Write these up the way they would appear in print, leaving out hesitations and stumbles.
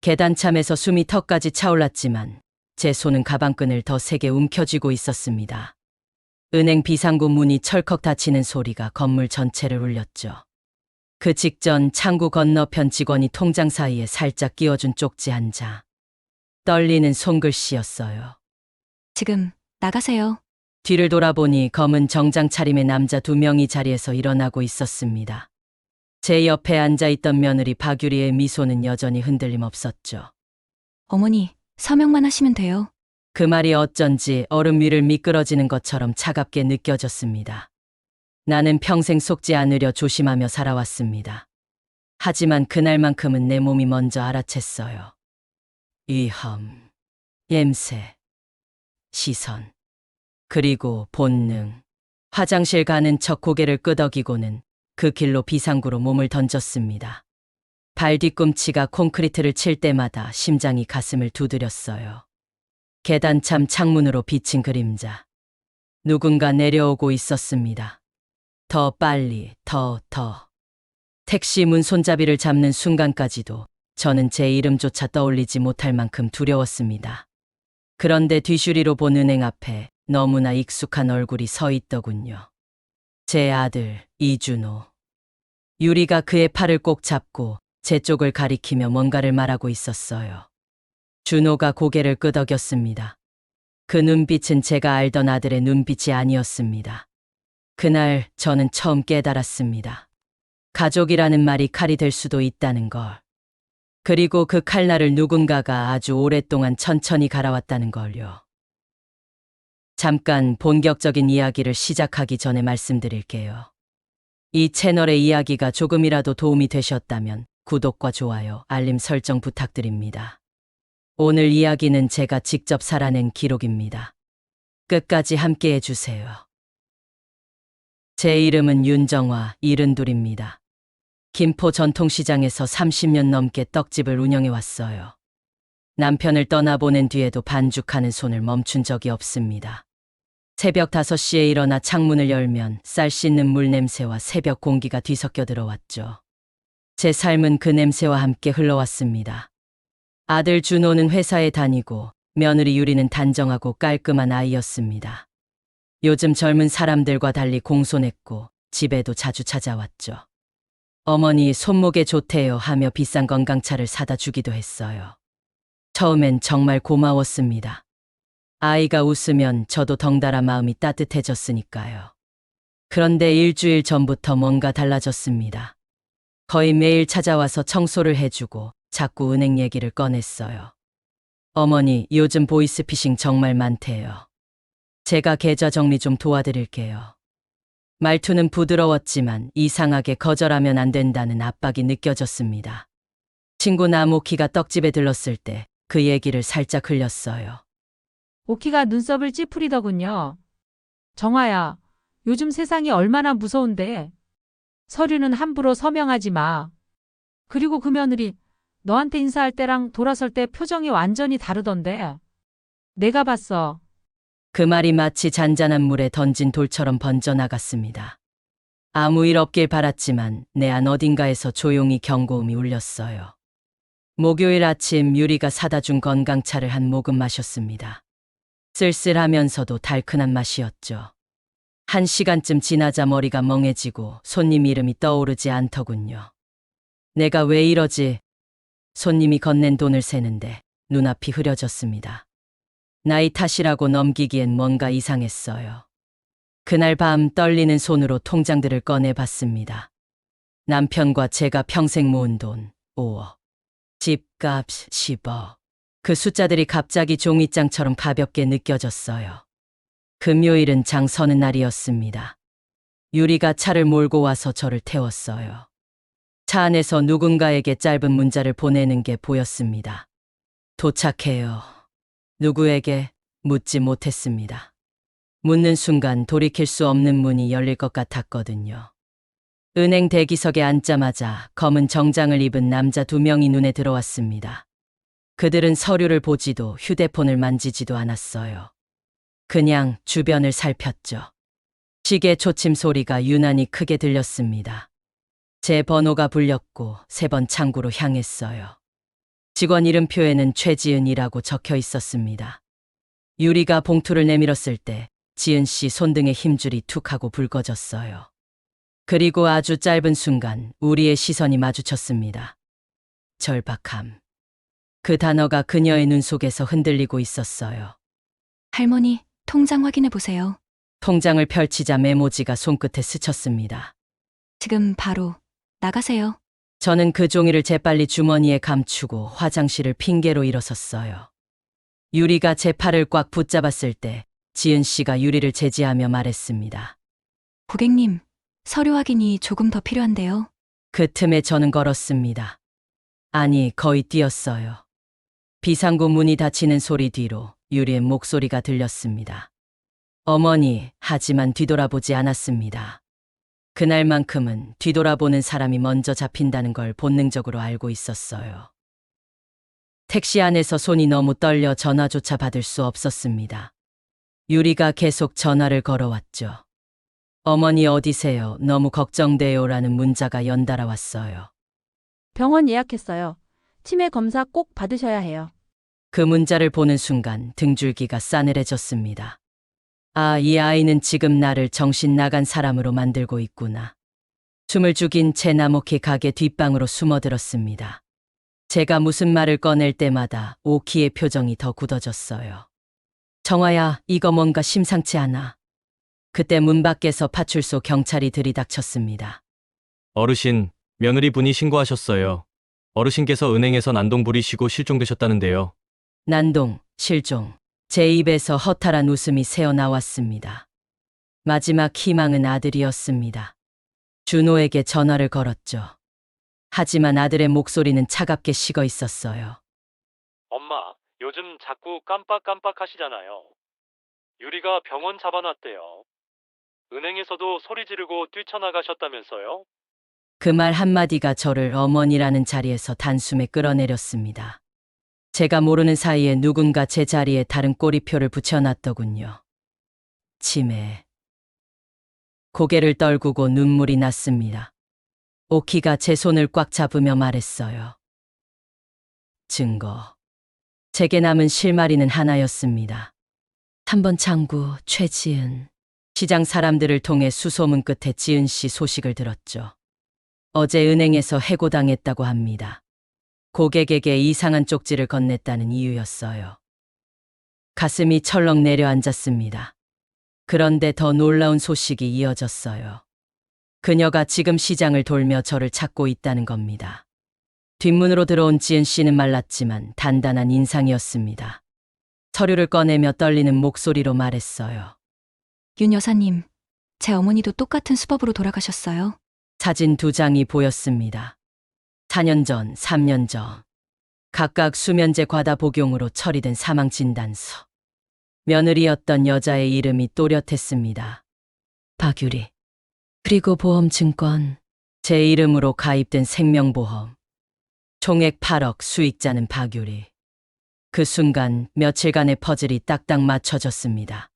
계단참에서 숨이 턱까지 차올랐지만 제 손은 가방끈을 더 세게 움켜쥐고 있었습니다. 은행 비상구 문이 철컥 닫히는 소리가 건물 전체를 울렸죠. 그 직전 창구 건너편 직원이 통장 사이에 살짝 끼워준 쪽지 한 장. 떨리는 손글씨였어요. 지금 나가세요. 뒤를 돌아보니 검은 정장 차림의 남자 2명이 자리에서 일어나고 있었습니다. 제 옆에 앉아있던 며느리 박유리의 미소는 여전히 흔들림 없었죠. 어머니, 서명만 하시면 돼요. 그 말이 어쩐지 얼음 위를 미끄러지는 것처럼 차갑게 느껴졌습니다. 나는 평생 속지 않으려 조심하며 살아왔습니다. 하지만 그날만큼은 내 몸이 먼저 알아챘어요. 위험, 냄새, 시선, 그리고 본능. 화장실 가는 척 고개를 끄덕이고는 그 길로 비상구로 몸을 던졌습니다. 발 뒤꿈치가 콘크리트를 칠 때마다 심장이 가슴을 두드렸어요. 계단참 창문으로 비친 그림자. 누군가 내려오고 있었습니다. 더 빨리, 더. 택시 문 손잡이를 잡는 순간까지도 저는 제 이름조차 떠올리지 못할 만큼 두려웠습니다. 그런데 뒤슈리로 본 은행 앞에 너무나 익숙한 얼굴이 서 있더군요. 제 아들, 이준호. 유리가 그의 팔을 꼭 잡고 제 쪽을 가리키며 뭔가를 말하고 있었어요. 준호가 고개를 끄덕였습니다. 그 눈빛은 제가 알던 아들의 눈빛이 아니었습니다. 그날 저는 처음 깨달았습니다. 가족이라는 말이 칼이 될 수도 있다는 걸. 그리고 그 칼날을 누군가가 아주 오랫동안 천천히 갈아왔다는 걸요. 잠깐 본격적인 이야기를 시작하기 전에 말씀드릴게요. 이 채널의 이야기가 조금이라도 도움이 되셨다면 구독과 좋아요, 알림 설정 부탁드립니다. 오늘 이야기는 제가 직접 살아낸 기록입니다. 끝까지 함께 해주세요. 제 이름은 윤정화, 72입니다. 김포 전통시장에서 30년 넘게 떡집을 운영해왔어요. 남편을 떠나보낸 뒤에도 반죽하는 손을 멈춘 적이 없습니다. 새벽 5시에 일어나 창문을 열면 쌀 씻는 물 냄새와 새벽 공기가 뒤섞여 들어왔죠. 제 삶은 그 냄새와 함께 흘러왔습니다. 아들 준호는 회사에 다니고 며느리 유리는 단정하고 깔끔한 아이였습니다. 요즘 젊은 사람들과 달리 공손했고 집에도 자주 찾아왔죠. 어머니 손목에 좋대요 하며 비싼 건강차를 사다 주기도 했어요. 처음엔 정말 고마웠습니다. 아이가 웃으면 저도 덩달아 마음이 따뜻해졌으니까요. 그런데 일주일 전부터 뭔가 달라졌습니다. 거의 매일 찾아와서 청소를 해주고 자꾸 은행 얘기를 꺼냈어요. 어머니, 요즘 보이스피싱 정말 많대요. 제가 계좌 정리 좀 도와드릴게요. 말투는 부드러웠지만 이상하게 거절하면 안 된다는 압박이 느껴졌습니다. 친구 나모키가 떡집에 들렀을 때 그 얘기를 살짝 흘렸어요. 오키가 눈썹을 찌푸리더군요. 정화야, 요즘 세상이 얼마나 무서운데. 서류는 함부로 서명하지 마. 그리고 그 며느리, 너한테 인사할 때랑 돌아설 때 표정이 완전히 다르던데. 내가 봤어. 그 말이 마치 잔잔한 물에 던진 돌처럼 번져나갔습니다. 아무 일 없길 바랐지만 내 안 어딘가에서 조용히 경고음이 울렸어요. 목요일 아침 유리가 사다 준 건강차를 한 모금 마셨습니다. 쓸쓸하면서도 달큰한 맛이었죠. 1시간쯤 지나자 머리가 멍해지고 손님 이름이 떠오르지 않더군요. 내가 왜 이러지? 손님이 건넨 돈을 세는데 눈앞이 흐려졌습니다. 나이 탓이라고 넘기기엔 뭔가 이상했어요. 그날 밤 떨리는 손으로 통장들을 꺼내봤습니다. 남편과 제가 평생 모은 돈 5억, 집값 10억. 그 숫자들이 갑자기 종이장처럼 가볍게 느껴졌어요. 금요일은 장 서는 날이었습니다. 유리가 차를 몰고 와서 저를 태웠어요. 차 안에서 누군가에게 짧은 문자를 보내는 게 보였습니다. 도착해요. 누구에게? 묻지 못했습니다. 묻는 순간 돌이킬 수 없는 문이 열릴 것 같았거든요. 은행 대기석에 앉자마자 검은 정장을 입은 남자 2명이 눈에 들어왔습니다. 그들은 서류를 보지도 휴대폰을 만지지도 않았어요. 그냥 주변을 살폈죠. 시계 초침 소리가 유난히 크게 들렸습니다. 제 번호가 불렸고 3번 창구로 향했어요. 직원 이름표에는 최지은이라고 적혀 있었습니다. 유리가 봉투를 내밀었을 때 지은 씨 손등에 힘줄이 툭 하고 붉어졌어요. 그리고 아주 짧은 순간 우리의 시선이 마주쳤습니다. 절박함. 그 단어가 그녀의 눈 속에서 흔들리고 있었어요. 할머니, 통장 확인해 보세요. 통장을 펼치자 메모지가 손끝에 스쳤습니다. 지금 바로 나가세요. 저는 그 종이를 재빨리 주머니에 감추고 화장실을 핑계로 일어섰어요. 유리가 제 팔을 꽉 붙잡았을 때 지은 씨가 유리를 제지하며 말했습니다. 고객님, 서류 확인이 조금 더 필요한데요. 그 틈에 저는 걸었습니다. 아니, 거의 뛰었어요. 비상구 문이 닫히는 소리 뒤로 유리의 목소리가 들렸습니다. 어머니, 하지만 뒤돌아보지 않았습니다. 그날만큼은 뒤돌아보는 사람이 먼저 잡힌다는 걸 본능적으로 알고 있었어요. 택시 안에서 손이 너무 떨려 전화조차 받을 수 없었습니다. 유리가 계속 전화를 걸어왔죠. 어머니 어디세요? 너무 걱정돼요라는 문자가 연달아 왔어요. 병원 예약했어요. 치매 검사 꼭 받으셔야 해요. 그 문자를 보는 순간 등줄기가 싸늘해졌습니다. 아, 이 아이는 지금 나를 정신 나간 사람으로 만들고 있구나. 숨을 죽인 채 나목히 가게 뒷방으로 숨어들었습니다. 제가 무슨 말을 꺼낼 때마다 오키의 표정이 더 굳어졌어요. 정화야, 이거 뭔가 심상치 않아. 그때 문 밖에서 파출소 경찰이 들이닥쳤습니다. 어르신, 며느리분이 신고하셨어요. 어르신께서 은행에서 난동 부리시고 실종되셨다는데요. 난동, 실종. 제 입에서 허탈한 웃음이 새어나왔습니다. 마지막 희망은 아들이었습니다. 준호에게 전화를 걸었죠. 하지만 아들의 목소리는 차갑게 식어 있었어요. 엄마, 요즘 자꾸 깜빡깜빡 하시잖아요. 유리가 병원 잡아놨대요. 은행에서도 소리 지르고 뛰쳐나가셨다면서요? 그 말 한마디가 저를 어머니라는 자리에서 단숨에 끌어내렸습니다. 제가 모르는 사이에 누군가 제 자리에 다른 꼬리표를 붙여놨더군요. 치매. 고개를 떨구고 눈물이 났습니다. 오키가 제 손을 꽉 잡으며 말했어요. 증거. 제게 남은 실마리는 하나였습니다. 3번 창구 최지은. 시장 사람들을 통해 수소문 끝에 지은 씨 소식을 들었죠. 어제 은행에서 해고당했다고 합니다. 고객에게 이상한 쪽지를 건넸다는 이유였어요. 가슴이 철렁 내려앉았습니다. 그런데 더 놀라운 소식이 이어졌어요. 그녀가 지금 시장을 돌며 저를 찾고 있다는 겁니다. 뒷문으로 들어온 지은 씨는 말랐지만 단단한 인상이었습니다. 서류를 꺼내며 떨리는 목소리로 말했어요. 윤 여사님, 제 어머니도 똑같은 수법으로 돌아가셨어요. 사진 2장이 보였습니다. 4년 전, 3년 전. 각각 수면제 과다 복용으로 처리된 사망 진단서. 며느리였던 여자의 이름이 또렷했습니다. 박유리. 그리고 보험증권. 제 이름으로 가입된 생명보험. 총액 8억, 수익자는 박유리. 그 순간 며칠간의 퍼즐이 딱딱 맞춰졌습니다.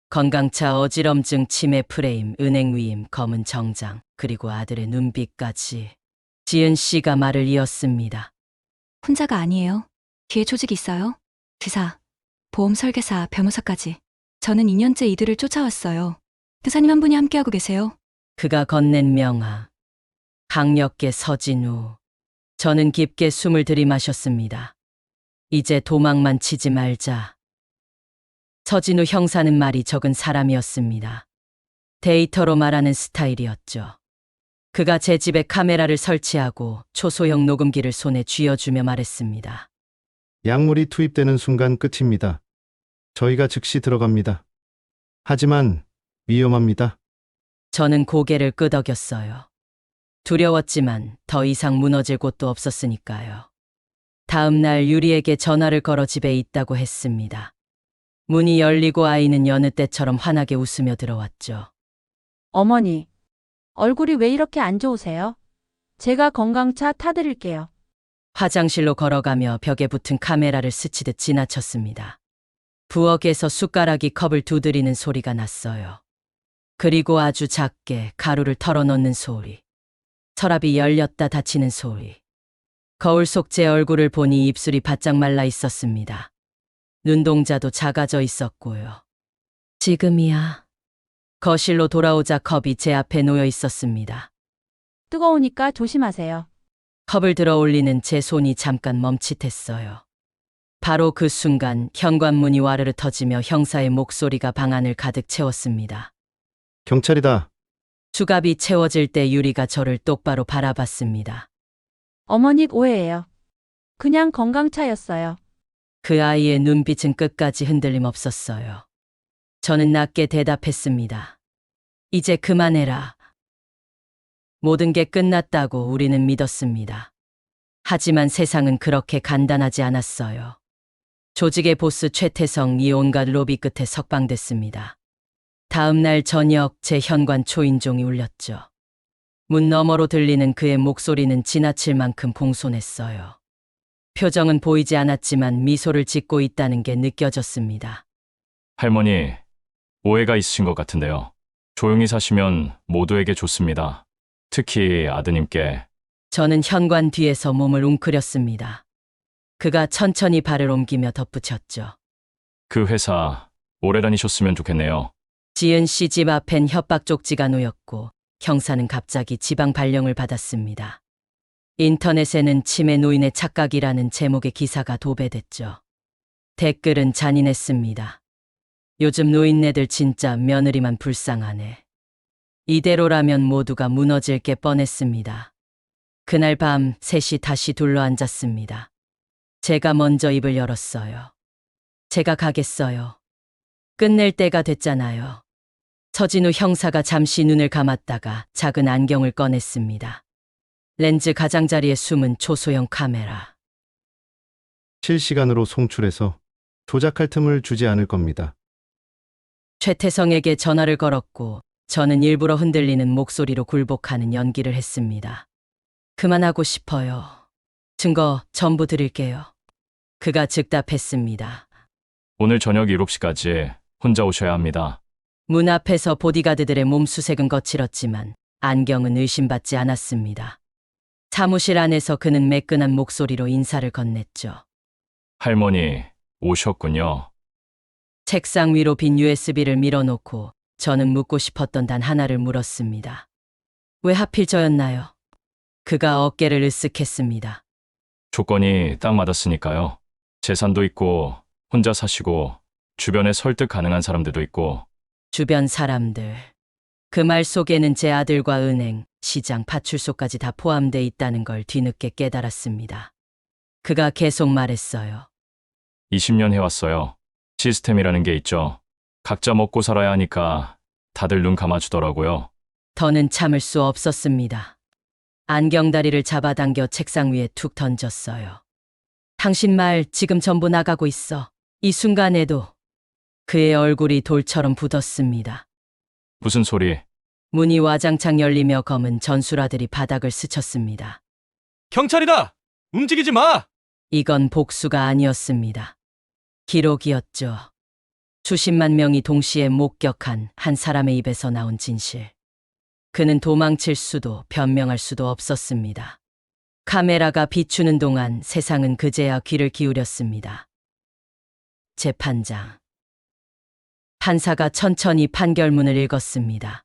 건강차, 어지럼증, 치매 프레임, 은행 위임, 검은 정장, 그리고 아들의 눈빛까지. 지은 씨가 말을 이었습니다. 혼자가 아니에요. 뒤에 조직이 있어요. 지사, 보험 설계사, 변호사까지. 저는 2년째 이들을 쫓아왔어요. 의사님 한 분이 함께하고 계세요. 그가 건넨 명함. 강력계 서진우. 저는 깊게 숨을 들이마셨습니다. 이제 도망만 치지 말자. 서진우 형사는 말이 적은 사람이었습니다. 데이터로 말하는 스타일이었죠. 그가 제 집에 카메라를 설치하고 초소형 녹음기를 손에 쥐어주며 말했습니다. 약물이 투입되는 순간 끝입니다. 저희가 즉시 들어갑니다. 하지만 위험합니다. 저는 고개를 끄덕였어요. 두려웠지만 더 이상 무너질 곳도 없었으니까요. 다음 날 유리에게 전화를 걸어 집에 있다고 했습니다. 문이 열리고 아이는 여느 때처럼 환하게 웃으며 들어왔죠. 어머니, 얼굴이 왜 이렇게 안 좋으세요? 제가 건강차 타드릴게요. 화장실로 걸어가며 벽에 붙은 카메라를 스치듯 지나쳤습니다. 부엌에서 숟가락이 컵을 두드리는 소리가 났어요. 그리고 아주 작게 가루를 털어넣는 소리. 서랍이 열렸다 닫히는 소리. 거울 속 제 얼굴을 보니 입술이 바짝 말라 있었습니다. 눈동자도 작아져 있었고요. 지금이야. 거실로 돌아오자 컵이 제 앞에 놓여 있었습니다. 뜨거우니까 조심하세요. 컵을 들어 올리는 제 손이 잠깐 멈칫했어요. 바로 그 순간 현관문이 와르르 터지며 형사의 목소리가 방 안을 가득 채웠습니다. 경찰이다. 수갑이 채워질 때 유리가 저를 똑바로 바라봤습니다. 어머니 오해예요. 그냥 건강차였어요. 그 아이의 눈빛은 끝까지 흔들림 없었어요. 저는 낮게 대답했습니다. 이제 그만해라. 모든 게 끝났다고 우리는 믿었습니다. 하지만 세상은 그렇게 간단하지 않았어요. 조직의 보스 최태성이 온갖 로비 끝에 석방됐습니다. 다음 날 저녁 제 현관 초인종이 울렸죠. 문 너머로 들리는 그의 목소리는 지나칠 만큼 공손했어요. 표정은 보이지 않았지만 미소를 짓고 있다는 게 느껴졌습니다. 할머니, 오해가 있으신 것 같은데요. 조용히 사시면 모두에게 좋습니다. 특히 아드님께. 저는 현관 뒤에서 몸을 웅크렸습니다. 그가 천천히 발을 옮기며 덧붙였죠. 그 회사 오래 다니셨으면 좋겠네요. 지은 씨 집 앞엔 협박 쪽지가 놓였고 형사는 갑자기 지방 발령을 받았습니다. 인터넷에는 치매 노인의 착각이라는 제목의 기사가 도배됐죠. 댓글은 잔인했습니다. 요즘 노인네들 진짜 며느리만 불쌍하네. 이대로라면 모두가 무너질 게 뻔했습니다. 그날 밤 셋이 다시 둘러앉았습니다. 제가 먼저 입을 열었어요. 제가 가겠어요. 끝낼 때가 됐잖아요. 서진우 형사가 잠시 눈을 감았다가 작은 안경을 꺼냈습니다. 렌즈 가장자리에 숨은 초소형 카메라. 실시간으로 송출해서 조작할 틈을 주지 않을 겁니다. 최태성에게 전화를 걸었고 저는 일부러 흔들리는 목소리로 굴복하는 연기를 했습니다. 그만하고 싶어요. 증거 전부 드릴게요. 그가 즉답했습니다. 오늘 저녁 7시까지 혼자 오셔야 합니다. 문 앞에서 보디가드들의 몸수색은 거칠었지만 안경은 의심받지 않았습니다. 사무실 안에서 그는 매끈한 목소리로 인사를 건넸죠. 할머니, 오셨군요. 책상 위로 빈 USB를 밀어놓고 저는 묻고 싶었던 단 하나를 물었습니다. 왜 하필 저였나요? 그가 어깨를 으쓱했습니다. 조건이 딱 맞았으니까요. 재산도 있고 혼자 사시고 주변에 설득 가능한 사람들도 있고. 주변 사람들. 그 말 속에는 제 아들과 은행, 시장, 파출소까지 다 포함돼 있다는 걸 뒤늦게 깨달았습니다. 그가 계속 말했어요. 20년 해왔어요. 시스템이라는 게 있죠. 각자 먹고 살아야 하니까 다들 눈 감아주더라고요. 더는 참을 수 없었습니다. 안경다리를 잡아당겨 책상 위에 툭 던졌어요. 당신 말 지금 전부 나가고 있어. 이 순간에도 그의 얼굴이 돌처럼 굳었습니다. 무슨 소리? 문이 와장창 열리며 검은 전술아들이 바닥을 스쳤습니다. 경찰이다! 움직이지 마! 이건 복수가 아니었습니다. 기록이었죠. 수십만 명이 동시에 목격한 한 사람의 입에서 나온 진실. 그는 도망칠 수도 변명할 수도 없었습니다. 카메라가 비추는 동안 세상은 그제야 귀를 기울였습니다. 재판장. 판사가 천천히 판결문을 읽었습니다.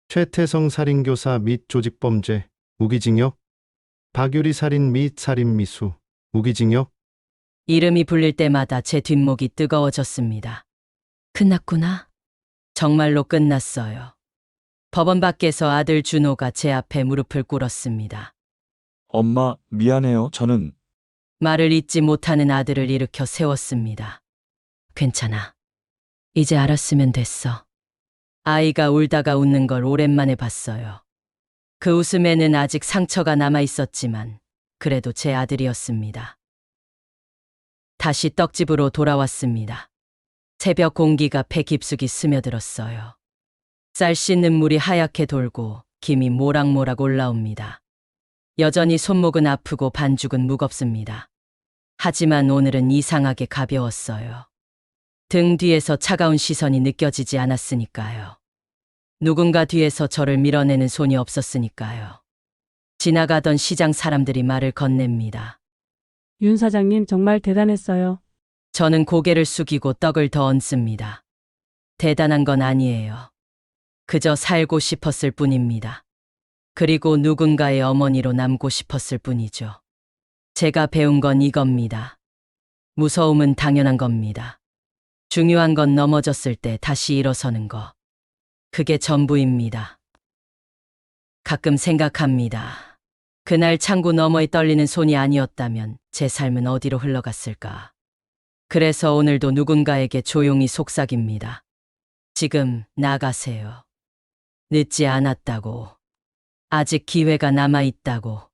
최태성 살인교사 및 조직범죄, 무기징역. 박유리 살인 및 살인미수, 무기징역. 이름이 불릴 때마다 제 뒷목이 뜨거워졌습니다. 끝났구나. 정말로 끝났어요. 법원 밖에서 아들 준호가 제 앞에 무릎을 꿇었습니다. 엄마, 미안해요. 저는 말을 잇지 못하는 아들을 일으켜 세웠습니다. 괜찮아. 이제 알았으면 됐어. 아이가 울다가 웃는 걸 오랜만에 봤어요. 그 웃음에는 아직 상처가 남아 있었지만 그래도 제 아들이었습니다. 다시 떡집으로 돌아왔습니다. 새벽 공기가 폐 깊숙이 스며들었어요. 쌀 씻는 물이 하얗게 돌고 김이 모락모락 올라옵니다. 여전히 손목은 아프고 반죽은 무겁습니다. 하지만 오늘은 이상하게 가벼웠어요. 등 뒤에서 차가운 시선이 느껴지지 않았으니까요. 누군가 뒤에서 저를 밀어내는 손이 없었으니까요. 지나가던 시장 사람들이 말을 건넵니다. 윤 사장님 정말 대단했어요. 저는 고개를 숙이고 떡을 더 얹습니다. 대단한 건 아니에요. 그저 살고 싶었을 뿐입니다. 그리고 누군가의 어머니로 남고 싶었을 뿐이죠. 제가 배운 건 이겁니다. 무서움은 당연한 겁니다. 중요한 건 넘어졌을 때 다시 일어서는 거. 그게 전부입니다. 가끔 생각합니다. 그날 창구 너머에 떨리는 손이 아니었다면 제 삶은 어디로 흘러갔을까. 그래서 오늘도 누군가에게 조용히 속삭입니다. 지금 나가세요. 늦지 않았다고. 아직 기회가 남아있다고.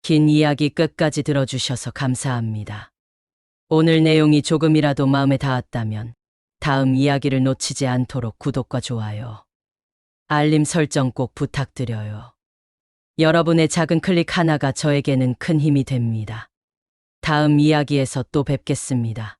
긴 이야기 끝까지 들어주셔서 감사합니다. 오늘 내용이 조금이라도 마음에 닿았다면 다음 이야기를 놓치지 않도록 구독과 좋아요, 알림 설정 꼭 부탁드려요. 여러분의 작은 클릭 하나가 저에게는 큰 힘이 됩니다. 다음 이야기에서 또 뵙겠습니다.